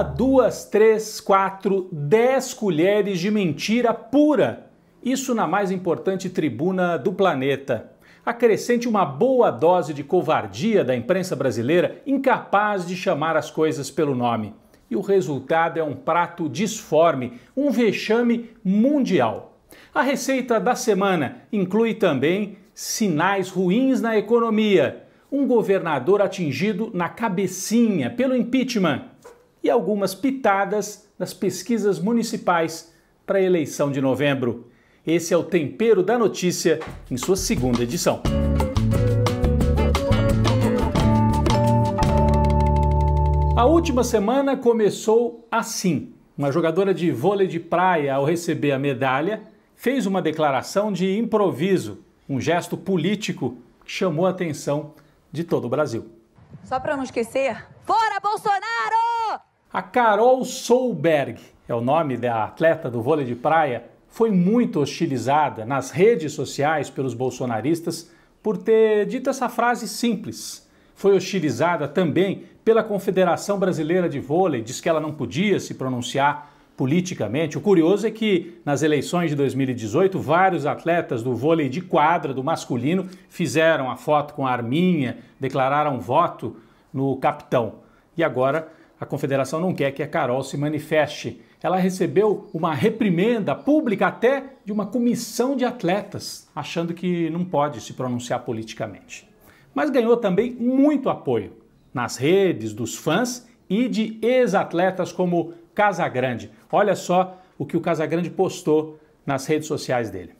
1, 2, 3, 4, 10 colheres de mentira pura. Isso na mais importante tribuna do planeta. Acrescente uma boa dose de covardia da imprensa brasileira, incapaz de chamar as coisas pelo nome. E o resultado é um prato disforme, um vexame mundial. A receita da semana inclui também sinais ruins na economia, um governador atingido na cabecinha pelo impeachment e algumas pitadas das pesquisas municipais para a eleição de novembro. Esse é o Tempero da Notícia, em sua segunda edição. A última semana começou assim. Uma jogadora de vôlei de praia, ao receber a medalha, fez uma declaração de improviso, um gesto político que chamou a atenção de todo o Brasil. Só para não esquecer, fora Bolsonaro! A Carol Solberg, é o nome da atleta do vôlei de praia, foi muito hostilizada nas redes sociais pelos bolsonaristas por ter dito essa frase simples. Foi hostilizada também pela Confederação Brasileira de Vôlei, diz que ela não podia se pronunciar politicamente. O curioso é que nas eleições de 2018, vários atletas do vôlei de quadra, do masculino, fizeram a foto com a arminha, declararam voto no capitão. E agora a Confederação não quer que a Carol se manifeste. Ela recebeu uma reprimenda pública até de uma comissão de atletas, achando que não pode se pronunciar politicamente. Mas ganhou também muito apoio nas redes, dos fãs e de ex-atletas como Casagrande. Olha só o que o Casagrande postou nas redes sociais dele.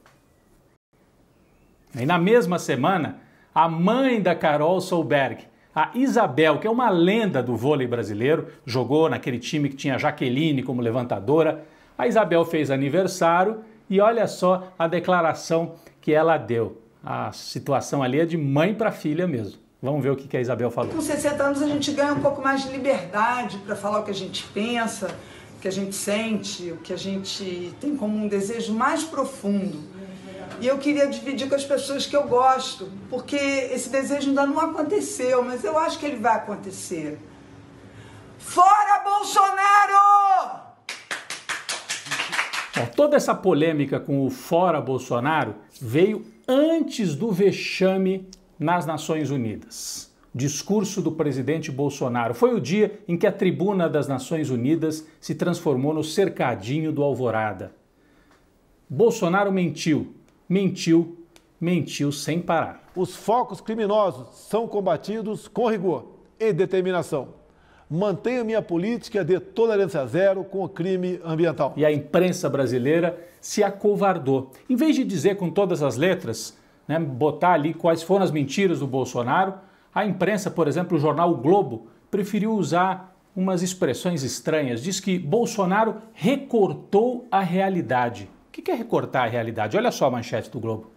E na mesma semana, a mãe da Carol Solberg, a Isabel, que é uma lenda do vôlei brasileiro, jogou naquele time que tinha Jaqueline como levantadora. A Isabel fez aniversário e olha só a declaração que ela deu. A situação ali é de mãe para filha mesmo. Vamos ver o que a Isabel falou. Com 60 anos a gente ganha um pouco mais de liberdade para falar o que a gente pensa, o que a gente sente, o que a gente tem como um desejo mais profundo. E eu queria dividir com as pessoas que eu gosto, porque esse desejo ainda não aconteceu, mas eu acho que ele vai acontecer. Fora Bolsonaro! Bom, toda essa polêmica com o Fora Bolsonaro veio antes do vexame nas Nações Unidas. O discurso do presidente Bolsonaro foi o dia em que a tribuna das Nações Unidas se transformou no cercadinho do Alvorada. Bolsonaro mentiu. Mentiu, mentiu sem parar. Os focos criminosos são combatidos com rigor e determinação. Mantenho minha política de tolerância zero com o crime ambiental. E a imprensa brasileira se acovardou. Em vez de dizer com todas as letras, botar ali quais foram as mentiras do Bolsonaro, a imprensa, por exemplo, o jornal O Globo, preferiu usar umas expressões estranhas. Diz que Bolsonaro recortou a realidade. O que é recortar a realidade? Olha só a manchete do Globo.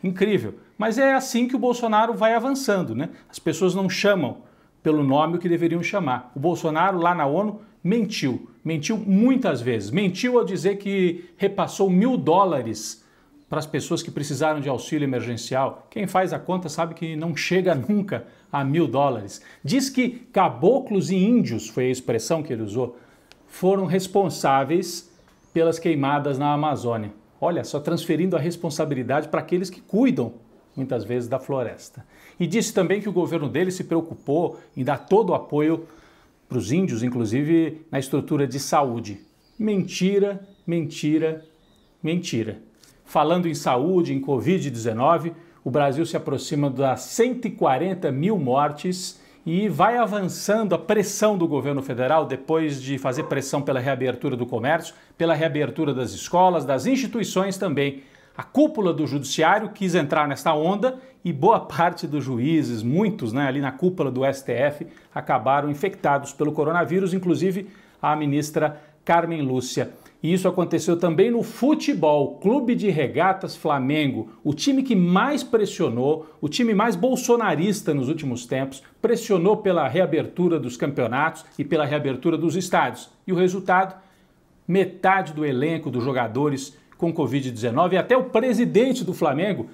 Incrível. Mas é assim que o Bolsonaro vai avançando, né? As pessoas não chamam pelo nome o que deveriam chamar. O Bolsonaro, lá na ONU, mentiu. Mentiu muitas vezes. Mentiu ao dizer que repassou $1.000 para as pessoas que precisaram de auxílio emergencial. Quem faz a conta sabe que não chega nunca a $1.000. Diz que caboclos e índios, foi a expressão que ele usou, foram responsáveis pelas queimadas na Amazônia. Olha, só transferindo a responsabilidade para aqueles que cuidam, muitas vezes, da floresta. E disse também que o governo dele se preocupou em dar todo o apoio para os índios, inclusive na estrutura de saúde. Mentira, mentira, mentira. Falando em saúde, em Covid-19, o Brasil se aproxima das 140 mil mortes e vai avançando a pressão do governo federal depois de fazer pressão pela reabertura do comércio, pela reabertura das escolas, das instituições também. A cúpula do judiciário quis entrar nesta onda e boa parte dos juízes, muitos ali na cúpula do STF, acabaram infectados pelo coronavírus, inclusive a ministra Carmen Lúcia. E isso aconteceu também no futebol. Clube de Regatas Flamengo, o time que mais pressionou, o time mais bolsonarista nos últimos tempos, pressionou pela reabertura dos campeonatos e pela reabertura dos estádios. E o resultado? Metade do elenco dos jogadores com Covid-19 e até o presidente do Flamengo,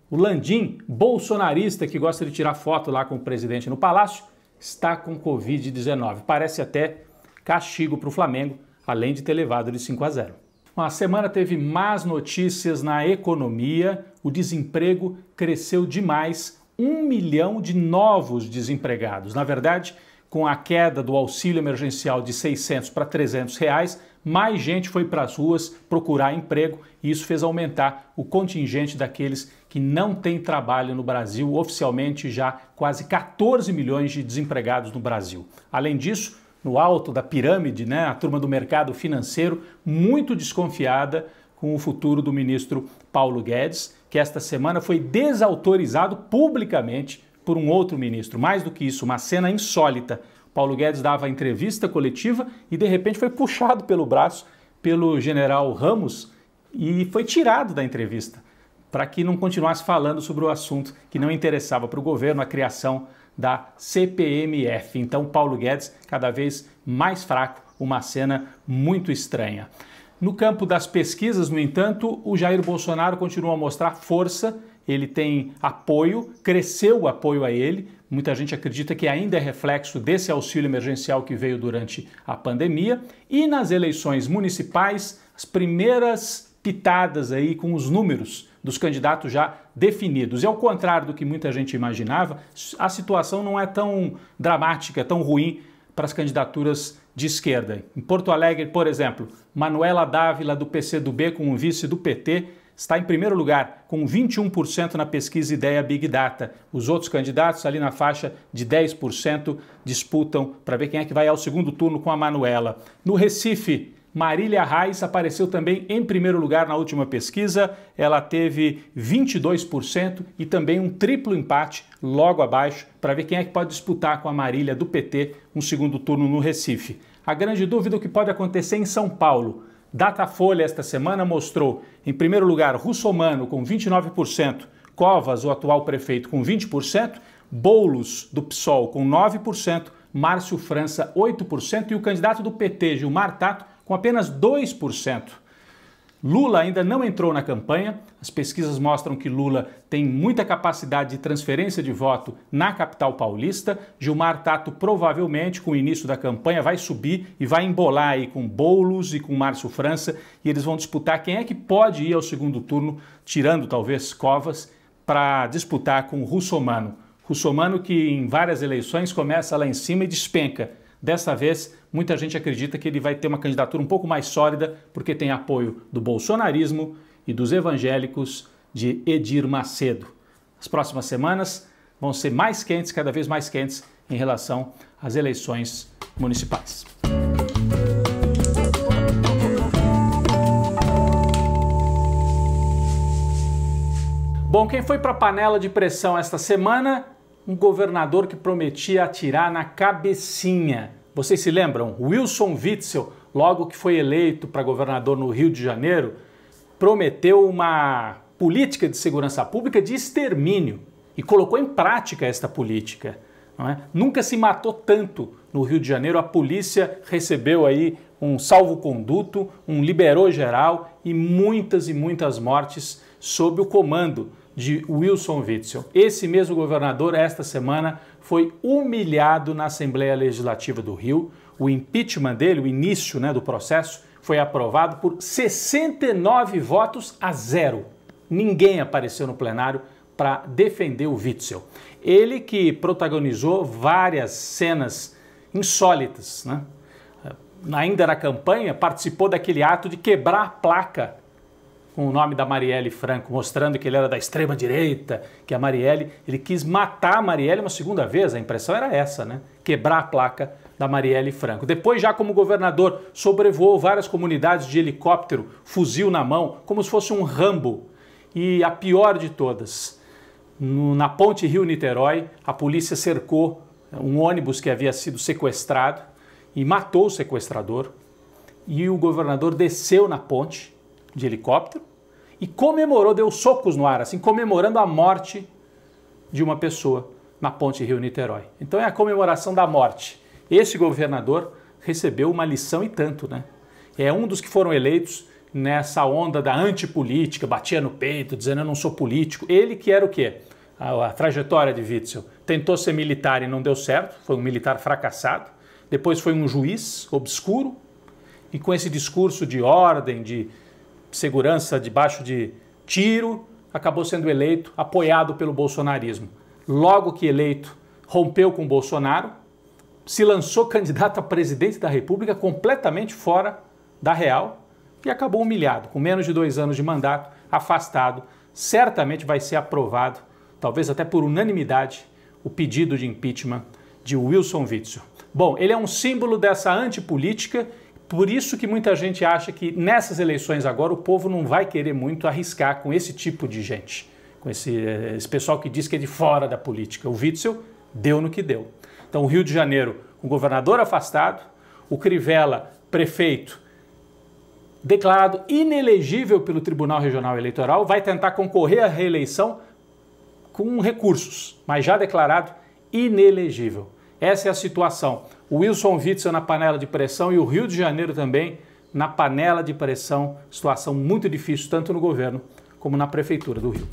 o Landim, bolsonarista que gosta de tirar foto lá com o presidente no palácio, está com Covid-19. Parece até castigo para o Flamengo, além de ter levado de 5-0. A semana teve más notícias na economia, o desemprego cresceu demais, 1 milhão de novos desempregados. Na verdade, com a queda do auxílio emergencial de 600 para 300 reais, mais gente foi para as ruas procurar emprego e isso fez aumentar o contingente daqueles que não têm trabalho no Brasil, oficialmente já quase 14 milhões de desempregados no Brasil. Além disso, no alto da pirâmide, né, a turma do mercado financeiro muito desconfiada com o futuro do ministro Paulo Guedes, que esta semana foi desautorizado publicamente por um outro ministro. Mais do que isso, uma cena insólita. Paulo Guedes dava entrevista coletiva e de repente foi puxado pelo braço pelo general Ramos e foi tirado da entrevista para que não continuasse falando sobre o assunto que não interessava para o governo, a criação da CPMF. Então Paulo Guedes cada vez mais fraco, uma cena muito estranha. No campo das pesquisas, no entanto, o Jair Bolsonaro continua a mostrar força, ele tem apoio, cresceu o apoio a ele, muita gente acredita que ainda é reflexo desse auxílio emergencial que veio durante a pandemia, e nas eleições municipais, as primeiras pitadas aí com os números dos candidatos já definidos. E ao contrário do que muita gente imaginava, a situação não é tão dramática, tão ruim para as candidaturas de esquerda. Em Porto Alegre, por exemplo, Manuela Dávila, do PCdoB, com o vice do PT, está em primeiro lugar, com 21% na pesquisa Ideia Big Data. Os outros candidatos, ali na faixa de 10%, disputam para ver quem é que vai ao segundo turno com a Manuela. No Recife, Marília Reis apareceu também em primeiro lugar na última pesquisa, ela teve 22% e também um triplo empate logo abaixo para ver quem é que pode disputar com a Marília do PT um segundo turno no Recife. A grande dúvida é o que pode acontecer em São Paulo. Datafolha esta semana mostrou, em primeiro lugar, Russomano com 29%, Covas, o atual prefeito, com 20%, Boulos, do PSOL, com 9%, Márcio França, 8% e o candidato do PT, Gilmar Tato, com apenas 2%. Lula ainda não entrou na campanha, as pesquisas mostram que Lula tem muita capacidade de transferência de voto na capital paulista. Gilmar Tato provavelmente, com o início da campanha, vai subir e vai embolar aí com Boulos e com Márcio França e eles vão disputar quem é que pode ir ao segundo turno, tirando talvez Covas, para disputar com Russomano. Russomano que em várias eleições começa lá em cima e despenca. Dessa vez, muita gente acredita que ele vai ter uma candidatura um pouco mais sólida, porque tem apoio do bolsonarismo e dos evangélicos de Edir Macedo. As próximas semanas vão ser mais quentes, cada vez mais quentes, em relação às eleições municipais. Bom, quem foi para a panela de pressão esta semana? Um governador que prometia atirar na cabecinha. Vocês se lembram? Wilson Witzel, logo que foi eleito para governador no Rio de Janeiro, prometeu uma política de segurança pública de extermínio e colocou em prática esta política. Não é? Nunca se matou tanto no Rio de Janeiro, a polícia recebeu aí um salvo-conduto, um liberou geral e muitas mortes sob o comando de Wilson Witzel. Esse mesmo governador, esta semana, foi humilhado na Assembleia Legislativa do Rio. O impeachment dele, o início do processo, foi aprovado por 69 votos a 0. Ninguém apareceu no plenário para defender o Witzel. Ele que protagonizou várias cenas insólitas, né? Ainda na campanha, participou daquele ato de quebrar a placa com o nome da Marielle Franco, mostrando que ele era da extrema-direita, que a Marielle, ele quis matar a Marielle uma segunda vez, a impressão era essa, né? Quebrar a placa da Marielle Franco. Depois, já como governador, sobrevoou várias comunidades de helicóptero, fuzil na mão, como se fosse um Rambo. E a pior de todas, na ponte Rio-Niterói, a polícia cercou um ônibus que havia sido sequestrado e matou o sequestrador. E o governador desceu na ponte de helicóptero e comemorou, deu socos no ar, assim, comemorando a morte de uma pessoa na ponte Rio-Niterói. Então é a comemoração da morte. Esse governador recebeu uma lição e tanto, né? É um dos que foram eleitos nessa onda da antipolítica, batia no peito, dizendo eu não sou político. Ele que era o quê? A trajetória de Witzel. Tentou ser militar e não deu certo, foi um militar fracassado. depois foi um juiz obscuro, e com esse discurso de ordem, de segurança debaixo de tiro, acabou sendo eleito, apoiado pelo bolsonarismo. Logo que eleito, rompeu com Bolsonaro, se lançou candidato a presidente da República completamente fora da real e acabou humilhado, com menos de 2 anos de mandato, afastado. Certamente vai ser aprovado, talvez até por unanimidade, o pedido de impeachment de Wilson Witzel. Bom, ele é um símbolo dessa antipolítica, por isso que muita gente acha que nessas eleições agora o povo não vai querer muito arriscar com esse tipo de gente, com esse pessoal que diz que é de fora da política. O Witzel deu no que deu. Então o Rio de Janeiro, o governador afastado, o Crivella, prefeito, declarado inelegível pelo Tribunal Regional Eleitoral, vai tentar concorrer à reeleição com recursos, mas já declarado inelegível. Essa é a situação. O Wilson Witzel na panela de pressão e o Rio de Janeiro também na panela de pressão. Situação muito difícil, tanto no governo como na prefeitura do Rio.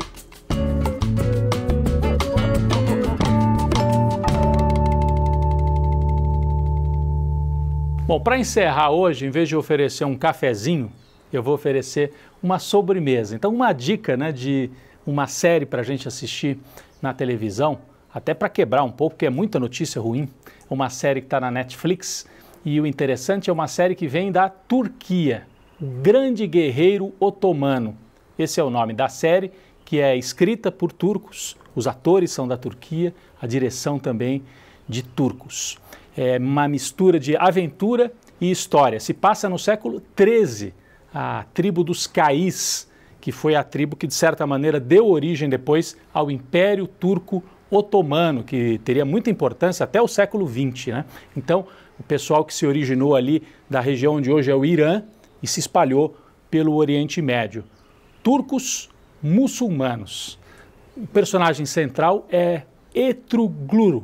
Bom, para encerrar hoje, em vez de oferecer um cafezinho, eu vou oferecer uma sobremesa. Então, uma dica, né, de uma série para a gente assistir na televisão, até para quebrar um pouco, porque é muita notícia ruim. Uma série que está na Netflix e o interessante é uma série que vem da Turquia, O Grande Guerreiro Otomano. Esse é o nome da série, que é escrita por turcos, os atores são da Turquia, a direção também de turcos. É uma mistura de aventura e história. Se passa no século XIII, a tribo dos Caís, que foi a tribo que de certa maneira deu origem depois ao Império Turco Otomano, que teria muita importância até o século XX, né? Então, o pessoal que se originou ali da região onde hoje é o Irã e se espalhou pelo Oriente Médio. Turcos muçulmanos. O personagem central é Ertuğrul.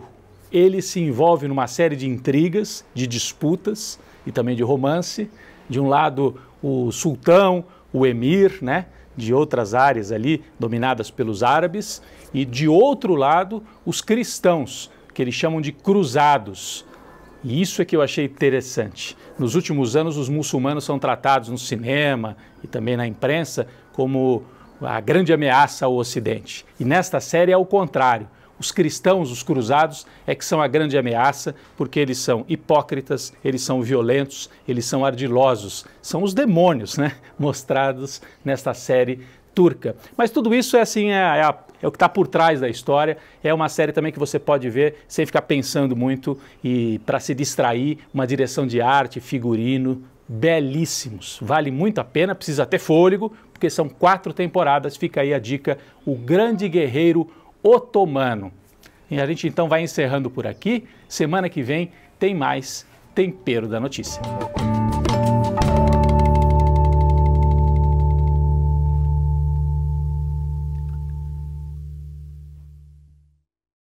Ele se envolve numa série de intrigas, de disputas e também de romance. De um lado, o sultão, o emir, né? De outras áreas ali dominadas pelos árabes, e de outro lado os cristãos, que eles chamam de cruzados. E isso é que eu achei interessante. Nos últimos anos os muçulmanos são tratados no cinema e também na imprensa como a grande ameaça ao Ocidente. E nesta série é o contrário. Os cristãos, os cruzados, é que são a grande ameaça, porque eles são hipócritas, eles são violentos, eles são ardilosos. São os demônios, né, mostrados nesta série turca. Mas tudo isso é assim, é o que está por trás da história. É uma série também que você pode ver sem ficar pensando muito e para se distrair, uma direção de arte, figurino, belíssimos. Vale muito a pena, precisa ter fôlego, porque são 4 temporadas. Fica aí a dica, O Grande Guerreiro Otomano. E a gente então vai encerrando por aqui. Semana que vem tem mais Tempero da Notícia.